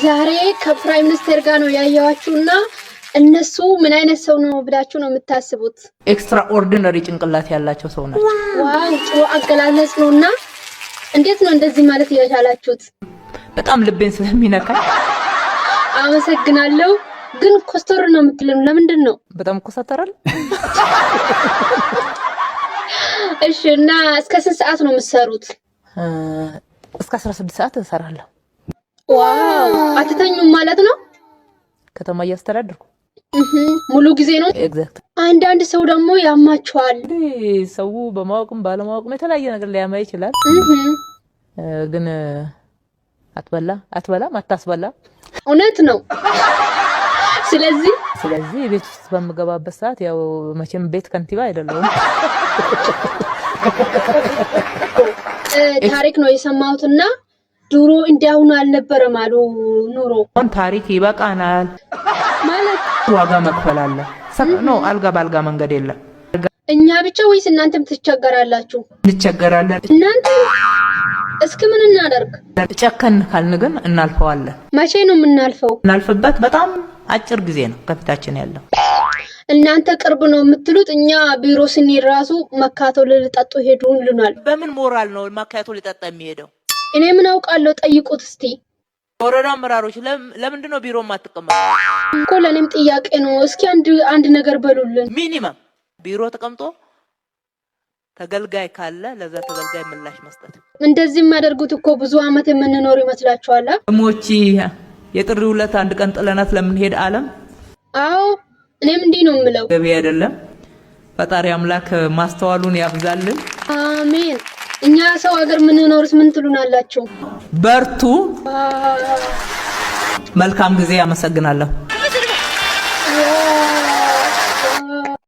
ዛሬ ከፕራይም ሚኒስተር ጋር ነው ያያዋችሁና እነሱ ምን አይነት ሰው ነው ብላችሁ ነው የምታስቡት? ኤክስትራ ኦርዲነሪ ጭንቅላት ያላቸው ሰው ናቸው። ዋው ጥሩ አገላለጽ ነውና እንዴት ነው እንደዚህ ማለት ያቻላችሁት? በጣም ልቤን ስለሚነካ አመሰግናለሁ። ግን ኮስተር ነው የምትሉን ለምንድን ነው? በጣም ኮስተራል። እሺ እና እስከ ስንት ሰዓት ነው የምትሰሩት? እስከ 16 ሰዓት እሰራለሁ። ዋው አትተኙም ማለት ነው? ከተማ እያስተዳደርኩ ሙሉ ጊዜ ነው? ኤግዛክት። አንዳንድ ሰው ደግሞ ያማቸዋል። ሰው በማወቅም ባለማወቅም የተለያየ ነገር ሊያማ ይችላል። ግን አትበላም አታስበላ እውነት ነው። ስለዚህ ቤት ውስጥ በመገባበት ሰዓት ያው መቼም ቤት ከንቲባ አይደለም። ታሪክ ነው የሰማሁትና ድሮ እንዲያውኑ አልነበረም አሉ ኑሮ። አሁን ታሪክ ይበቃናል ማለት ዋጋ መክፈል አለ። ነው አልጋ ባልጋ መንገድ የለም። እኛ ብቻ ወይስ እናንተም ትቸገራላችሁ? እንቸገራለን። እናንተ እስኪ ምን እናደርግ? ጨከን ካልን ግን እናልፈዋለን። መቼ ነው የምናልፈው? እናልፍበት በጣም አጭር ጊዜ ነው ከፊታችን ያለው። እናንተ ቅርብ ነው የምትሉት፣ እኛ ቢሮ ስንሄድ ራሱ መካቶ ልጠጡ ሄዱን ልናል። በምን ሞራል ነው መካቶ ሊጠጣ የሚሄደው? እኔ ምን አውቃለሁ? ጠይቁት እስቲ። ወረዳ አመራሮች ለምንድን ነው ቢሮ ማትቀመጡ? እኮ ለኔም ጥያቄ ነው። እስኪ አንድ ነገር በሉልን። ሚኒመም ቢሮ ተቀምጦ ተገልጋይ ካለ ለዛ ተገልጋይ ምላሽ መስጠት። እንደዚህ የሚያደርጉት እኮ ብዙ አመት የምንኖር ይመስላችኋል? ሞቺ የጥሪ ሁለት አንድ ቀን ጥለናት ለምንሄድ ዓለም። አዎ እኔም እንዲህ ነው የምለው። ገቢ አይደለም። ፈጣሪ አምላክ ማስተዋሉን ያብዛልን። አሜን። እኛ ሰው ሀገር ምንኖርስ ምን ትሉናላችሁ? በርቱ። መልካም ጊዜ። አመሰግናለሁ።